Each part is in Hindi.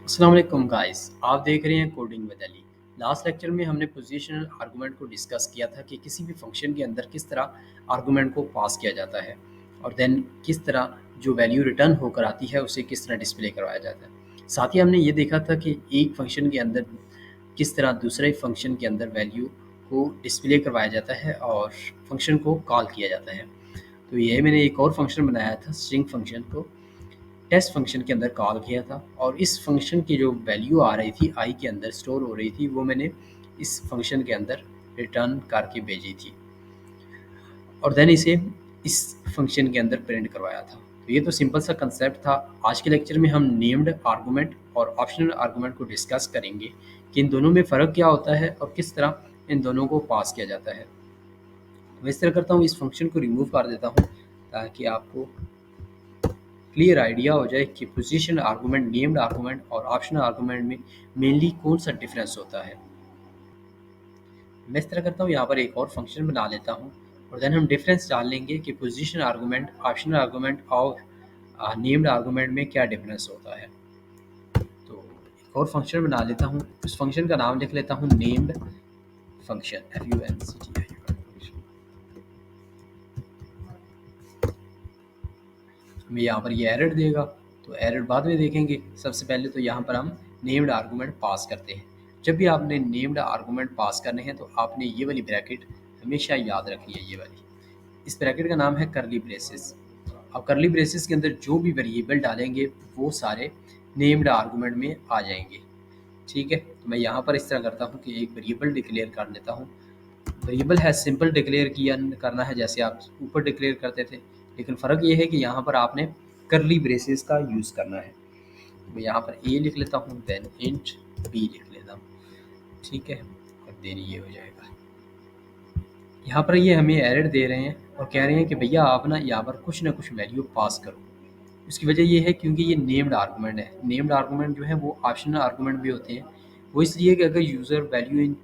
अस्सलाम वालेकुम गाइस, आप देख रहे हैं coding with Ali. Last lecture में हमने पोजीशनल आर्गुमेंट को डिस्कस किया था कि किसी भी फंक्शन के अंदर किस तरह आर्गुमेंट को पास किया जाता है और देन किस तरह जो वैल्यू रिटर्न होकर आती है उसे किस तरह डिस्प्ले करवाया जाता है। साथ ही हमने ये देखा था कि एक फंक्शन के अंदर किस तरह दूसरे फंक्शन के अंदर वैल्यू को डिस्प्ले करवाया जाता है और फंक्शन को कॉल किया जाता है। तो ये मैंने एक और फंक्शन बनाया था, स्ट्रिंग फंक्शन को टेस्ट फंक्शन के अंदर कॉल किया था और इस फंक्शन की जो वैल्यू आ रही थी आई के अंदर स्टोर हो रही थी वो मैंने इस फंक्शन के अंदर रिटर्न करके भेजी थी और देन इसे इस फंक्शन के अंदर प्रिंट करवाया था। तो ये तो सिंपल सा कंसेप्ट था। आज के लेक्चर में हम नेम्ड आर्गुमेंट और ऑप्शनल आर्गुमेंट को डिस्कस करेंगे कि इन दोनों में फ़र्क क्या होता है और किस तरह इन दोनों को पास किया जाता है। मैं इस तरह करता हूँ, इस फंक्शन को रिमूव कर देता हूँ ताकि आपको क्लियर आइडिया हो जाए कि पोजीशन आर्गुमेंट, नेम्ड आर्गुमेंट और ऑप्शनल आर्गुमेंट में मेनली कौन सा डिफरेंस होता है। मैं इस तरह करता हूँ, यहाँ पर एक और फंक्शन बना लेता हूँ और देन हम डिफरेंस जान लेंगे कि पोजीशन आर्गुमेंट, ऑप्शनल आर्गुमेंट और नेम्ड आर्गुमेंट में क्या डिफरेंस होता है। तो एक और फंक्शन बना लेता हूँ, उस फंक्शन का नाम लिख लेता हूँ नेम्ड फंक्शन, FUNCTI। हमें यहाँ पर ये एरर देगा, तो एरर बाद में देखेंगे। सबसे पहले तो यहाँ पर हम नेम्ड आर्गुमेंट पास करते हैं। जब भी आपने नेम्ड आर्गुमेंट पास करने हैं तो आपने ये वाली ब्रैकेट हमेशा याद रखनी है, ये वाली। इस ब्रैकेट का नाम है करली ब्रेसेस। अब करली ब्रेसेस के अंदर जो भी वेरिएबल डालेंगे वो सारे नेम्ड आर्गुमेंट में आ जाएंगे। ठीक है, तो मैं यहाँ पर इस तरह करता हूँ कि एक वेरिएबल डिक्लेयर कर लेता हूँ। वेरिएबल है सिंपल डिक्लेयर किया करना है जैसे आप ऊपर डिक्लेयर करते थे, लेकिन फ़र्क ये है कि यहाँ पर आपने करली ब्रेसेस का यूज़ करना है। मैं यहाँ पर ए लिख लेता हूँ, देन इंट बी लिख लेता हूँ। ठीक है, और देन ये हो जाएगा। यहाँ पर ये हमें एरर दे रहे हैं और कह रहे हैं कि भैया आप ना यहाँ पर कुछ ना कुछ वैल्यू पास करो। उसकी वजह ये है क्योंकि ये नेम्ड आर्गुमेंट है। नेम्ड आर्गुमेंट जो है वो ऑप्शनल आर्गुमेंट भी होते हैं। वो इसलिए कि अगर यूज़र वैल्यू इन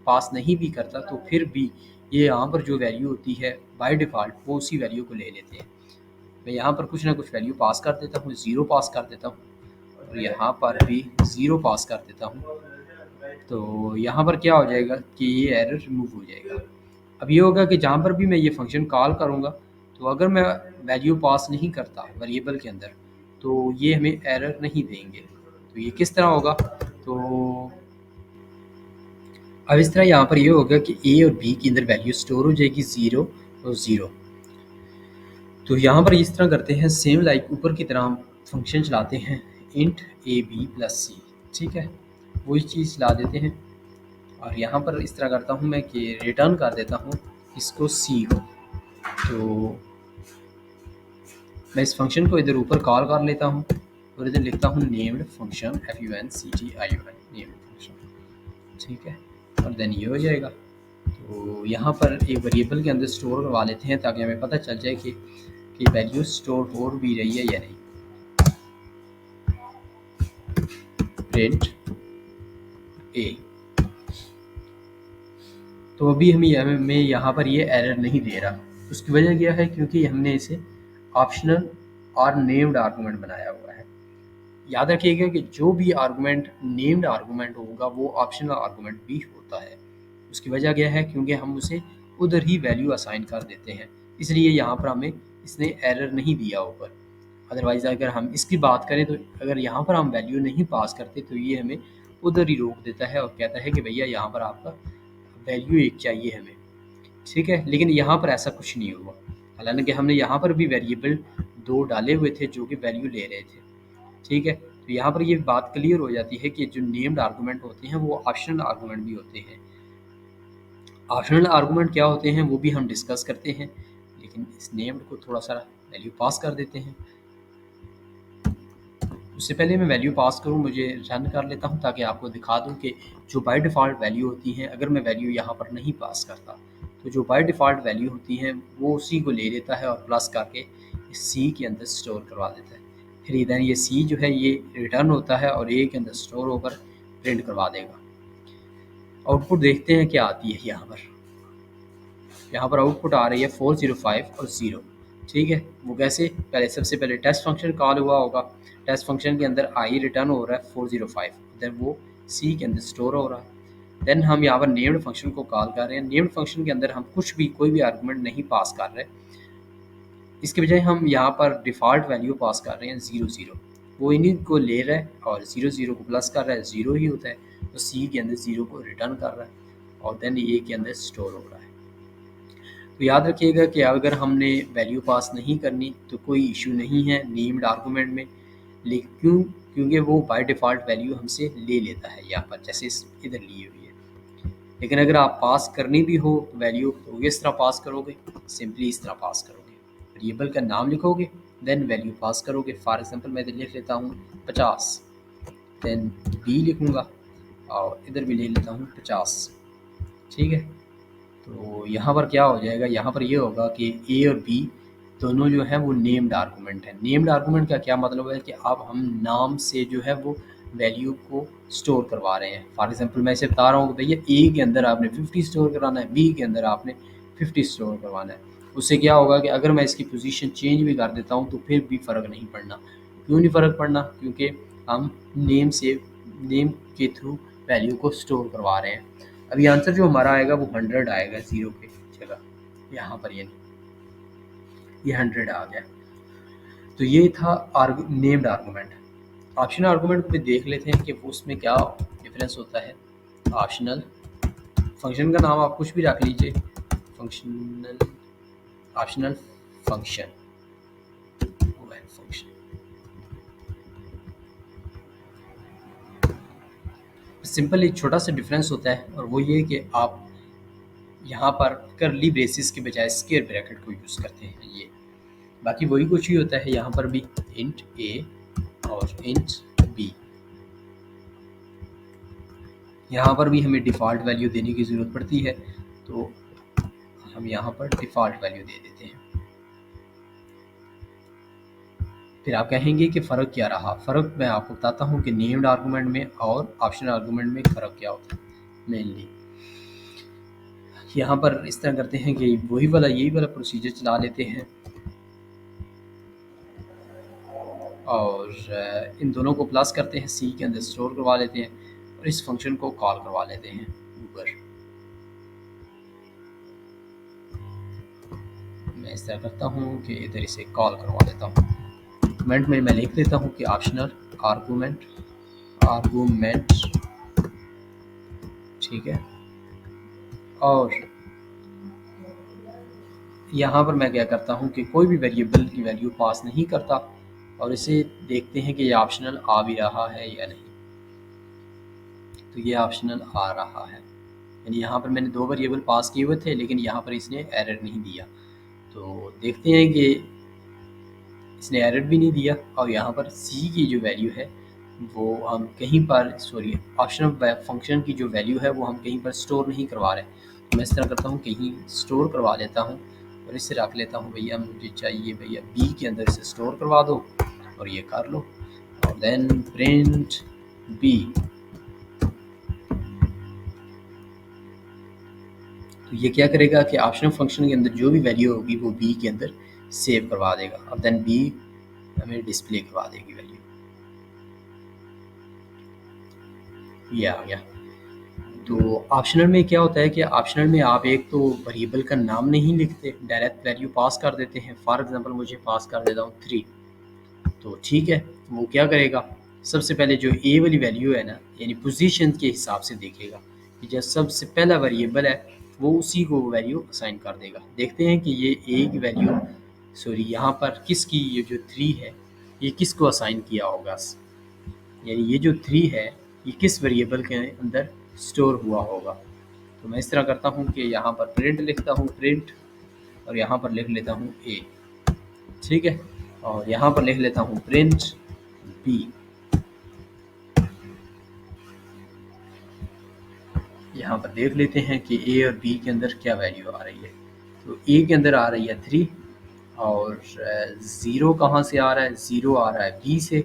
पास नहीं भी करता तो फिर भी ये यहाँ पर जो वैल्यू होती है बाय डिफ़ॉल्ट वो उसी वैल्यू को ले लेते हैं। मैं यहाँ पर कुछ ना कुछ वैल्यू पास कर देता हूँ, 0 पास कर देता हूँ और यहाँ पर भी 0 पास कर देता हूँ। तो यहाँ पर क्या हो जाएगा कि ये एरर रिमूव हो जाएगा। अब ये होगा कि जहाँ पर भी मैं ये फंक्शन कॉल करूँगा तो अगर मैं वैल्यू पास नहीं करता वेरिएबल के अंदर तो ये हमें एरर नहीं देंगे। तो ये किस तरह होगा, तो अब इस तरह यहाँ पर ये होगा कि ए और बी के अंदर वैल्यू स्टोर हो जाएगी 0 और 0। तो यहाँ पर इस तरह करते हैं, सेम लाइक ऊपर की तरह हम फंक्शन चलाते हैं इंट ए बी प्लस सी। ठीक है, वही चीज़ ला देते हैं और यहाँ पर इस तरह करता हूँ मैं कि रिटर्न कर देता हूँ इसको सी को। तो मैं इस फंक्शन को इधर ऊपर कॉल कर लेता हूँ और इधर लिखता हूँ named function, FUNCTION, named function. ठीक है, और देन ये हो जाएगा। तो यहाँ पर एक वेरिएबल के अंदर स्टोर करवा लेते हैं ताकि हमें पता चल जाए कि वैल्यू स्टोर हो भी रही है या नहीं। प्रिंट ए। तो अभी हमें यहाँ पर ये एरर नहीं दे रहा। उसकी वजह क्या है, क्योंकि हमने इसे ऑप्शनल और नेम्ड आर्गुमेंट बनाया हुआ है। याद रखिएगा कि जो भी आर्गुमेंट नेम्ड आर्गुमेंट होगा वो ऑप्शनल आर्गुमेंट भी होता है। उसकी वजह क्या है, क्योंकि हम उसे उधर ही वैल्यू असाइन कर देते हैं, इसलिए यहाँ पर हमें इसने एरर नहीं दिया ऊपर। अदरवाइज़ अगर हम इसकी बात करें तो अगर यहाँ पर हम वैल्यू नहीं पास करते तो ये हमें उधर ही रोक देता है और कहता है कि भैया यहाँ पर आपका वैल्यू 1 चाहिए हमें। ठीक है, लेकिन यहाँ पर ऐसा कुछ नहीं हुआ। हालांकि हमने यहाँ पर भी वेरिएबल 2 डाले हुए थे जो कि वैल्यू ले रहे थे। ठीक है, तो यहाँ पर ये बात क्लियर हो जाती है कि जो नेम्ड आर्गुमेंट होते हैं वो ऑप्शनल आर्गुमेंट भी होते हैं। ऑप्शनल आर्गुमेंट क्या होते हैं वो भी हम डिस्कस करते हैं, लेकिन इस नेम्ड को थोड़ा सा वैल्यू पास कर देते हैं। उससे पहले मैं वैल्यू पास करूँ मुझे रन कर लेता हूँ ताकि आपको दिखा दूँ कि जो बाय डिफ़ॉल्ट वैल्यू होती हैं, अगर मैं वैल्यू यहाँ पर नहीं पास करता तो जो बाय डिफ़ॉल्ट वैल्यू होती हैं वो उसी को ले लेता है और प्लस करके इस सी के अंदर स्टोर करवा देता है। फिर इधर ये सी जो है ये रिटर्न होता है और ए के अंदर स्टोर होकर प्रिंट करवा देगा। आउटपुट देखते हैं क्या आती है। यहाँ पर आउटपुट आ रही है 405 और 0। ठीक है, वो कैसे, पहले सबसे पहले टेस्ट फंक्शन कॉल हुआ होगा, टेस्ट फंक्शन के अंदर आई रिटर्न हो रहा है 405, देन वो सी के अंदर स्टोर हो रहा है। देन हम यहाँ पर नेम्ड फंक्शन को कॉल कर रहे हैं, नेम्ड फंक्शन के अंदर हम कुछ भी कोई भी आर्गुमेंट नहीं पास कर रहे, इसके बजाय हम यहाँ पर डिफ़ॉल्ट वैल्यू पास कर रहे हैं 0 0, वो इन्हीं को ले रहा है और 0 0 को प्लस कर रहा है, 0 ही होता है, तो सी के अंदर 0 को रिटर्न कर रहा है और देन ए के अंदर स्टोर हो रहा है। तो याद रखिएगा कि अगर हमने वैल्यू पास नहीं करनी तो कोई इशू नहीं है नेम्ड आर्गूमेंट में, लेकिन क्योंकि वो बाय डिफ़ॉल्ट वैल्यू हमसे ले लेता है यहाँ पर, जैसे इधर लिए हुई है। लेकिन अगर आप पास करनी भी हो तो वैल्यू तो किस तरह पास करोगे, सिंपली इस तरह पास करोगे, वेरिएबल का नाम लिखोगे, देन वैल्यू पास करोगे। फॉर एग्जांपल मैं इधर लिख लेता हूँ 50, देन बी लिखूँगा और इधर भी ले लेता हूँ 50, ठीक है। तो यहाँ पर क्या हो जाएगा, यहाँ पर ये होगा कि ए और बी दोनों जो है वो नेम्ड आर्गूमेंट है। नेम्ड आर्गूमेंट का क्या मतलब है कि अब हम नाम से जो है वो वैल्यू को स्टोर करवा रहे हैं। फॉर एग्जांपल मैं इसे बता रहा हूँ कि भैया ए के अंदर आपने 50 स्टोर कराना है, बी के अंदर आपने 50 स्टोर करवाना है। उससे क्या होगा कि अगर मैं इसकी पोजीशन चेंज भी कर देता हूँ तो फिर भी फ़र्क नहीं पड़ना। क्यों नहीं फ़र्क पड़ना, क्योंकि हम नेम के थ्रू वैल्यू को स्टोर करवा रहे हैं। अभी आंसर जो हमारा आएगा वो 100 आएगा 0 पे जगह, यहाँ पर ये 100 आ गया। तो ये था नेम्ड आर्गूमेंट। ऑप्शनल आर्गूमेंट पे देख लेते हैं कि उसमें क्या डिफरेंस होता है। ऑप्शनल फंक्शन का नाम आप कुछ भी रख लीजिए, ऑप्शनल फंक्शन सिंपल एक छोटा सा डिफरेंस होता है और वो ये कि आप यहाँ पर करली ब्रेसेस के बजाय स्क्वायर ब्रैकेट को यूज़ करते हैं। ये बाकी वही कुछ ही होता है यहाँ पर भी, इंट ए और इंट बी। यहाँ पर भी हमें डिफ़ॉल्ट वैल्यू देने की ज़रूरत पड़ती है, तो हम यहाँ पर डिफ़ॉल्ट वैल्यू दे देते हैं। फिर आप कहेंगे कि फ़र्क क्या रहा। फ़र्क मैं आपको बताता हूँ कि नेम्ड आर्गूमेंट में और ऑप्शनल आर्गूमेंट में फ़र्क क्या होता है। मेनली यहाँ पर इस तरह करते हैं कि यही वाला प्रोसीजर चला लेते हैं और इन दोनों को प्लस करते हैं, सी के अंदर स्टोर करवा लेते हैं और इस फंक्शन को कॉल करवा लेते हैं ऊपर। मैं इस तरह करता हूँ कि इधर इसे कॉल करवा लेता हूँ। कमेंट में मैं लिख देता हूँ कि ऑप्शनल आर्गूमेंट, ठीक है। और यहाँ पर मैं क्या करता हूँ कि कोई भी वेरिएबल की वैल्यू पास नहीं करता और इसे देखते हैं कि ये ऑप्शनल आ भी रहा है या नहीं। तो ये ऑप्शनल आ रहा है, यानी यहाँ पर मैंने 2 वेरिएबल पास किए हुए थे लेकिन यहाँ पर इसने एरर नहीं दिया। तो देखते हैं कि इसने एरर भी नहीं दिया और यहाँ पर सी की जो वैल्यू है वो हम कहीं पर ऑप्शनल फंक्शन की जो वैल्यू है वो हम कहीं पर स्टोर नहीं करवा रहे। तो मैं इस तरह करता हूँ कहीं स्टोर करवा लेता हूँ और इससे रख लेता हूँ भैया मुझे चाहिए भैया बी के अंदर इसे स्टोर करवा दो और ये कर लो और देन प्रिंट बी। तो ये क्या करेगा कि ऑप्शनल फंक्शन के अंदर जो भी वैल्यू होगी वो बी के अंदर सेव करवा देगा और देन बी हमें डिस्प्ले करवा देगी वैल्यू। ये आ गया। तो ऑप्शनल में क्या होता है कि ऑप्शनल में आप एक तो वेरिएबल का नाम नहीं लिखते, डायरेक्ट वैल्यू पास कर देते हैं। फॉर एग्जांपल मुझे पास कर देता हूँ 3, तो ठीक है वो क्या करेगा, सबसे पहले जो ए वाली वैल्यू है ना, यानी पोजीशन के हिसाब से देखेगा कि जो सबसे पहला वेरिएबल है वो उसी को वैल्यू असाइन कर देगा। देखते हैं कि ये ए की वैल्यू यहाँ पर किसकी, ये जो 3 है ये किसको असाइन किया होगा, यानी ये जो 3 है ये किस वेरिएबल के अंदर स्टोर हुआ होगा। तो मैं इस तरह करता हूँ कि यहाँ पर प्रिंट लिखता हूँ प्रिंट और यहाँ पर लिख लेता हूँ ए, ठीक है, और यहाँ पर लिख लेता हूँ प्रिंट बी। यहाँ पर देख लेते हैं कि ए और बी के अंदर क्या वैल्यू आ रही है। तो ए के अंदर आ रही है 3 और 0 कहाँ से आ रहा है, 0 आ रहा है बी से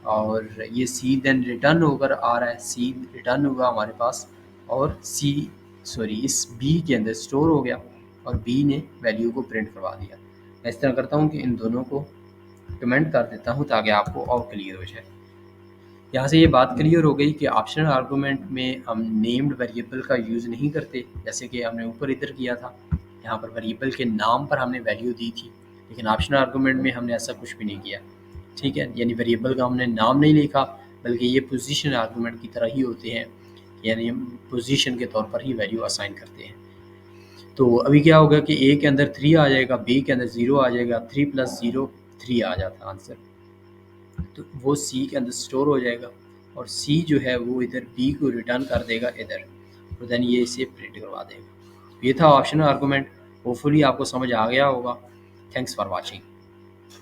और ये सी देन रिटर्न होकर आ रहा है, सी रिटर्न होगा हमारे पास और इस बी के अंदर स्टोर हो गया और बी ने वैल्यू को प्रिंट करवा दिया। मैं इस तरह करता हूँ कि इन दोनों को कमेंट कर देता हूँ ताकि आपको और क्लियर हो जाए। यहाँ से ये बात क्लियर हो गई कि ऑप्शनल आर्गूमेंट में हम नेम्ड वेरिएबल का यूज़ नहीं करते, जैसे कि हमने ऊपर इधर किया था। यहाँ पर वेरिएबल के नाम पर हमने वैल्यू दी थी, लेकिन ऑप्शनल आर्गूमेंट में हमने ऐसा कुछ भी नहीं किया। ठीक है, यानी वेरिएबल का हमने नाम नहीं लिखा, बल्कि ये पोजीशन आर्गूमेंट की तरह ही होते हैं, यानी हम पोजीशन के तौर पर ही वैल्यू असाइन करते हैं। तो अभी क्या होगा कि ए के अंदर 3 आ जाएगा, बी के अंदर 0 आ जाएगा, 3 + 0 3 आ जाता आंसर। तो वो सी के अंदर स्टोर हो जाएगा और सी जो है वो इधर बी को रिटर्न कर देगा इधर, और देन ये इसे प्रिंट करवा देगा। ये था ऑप्शनल आर्गूमेंट। होपफुली आपको समझ आ गया होगा। Thanks for watching.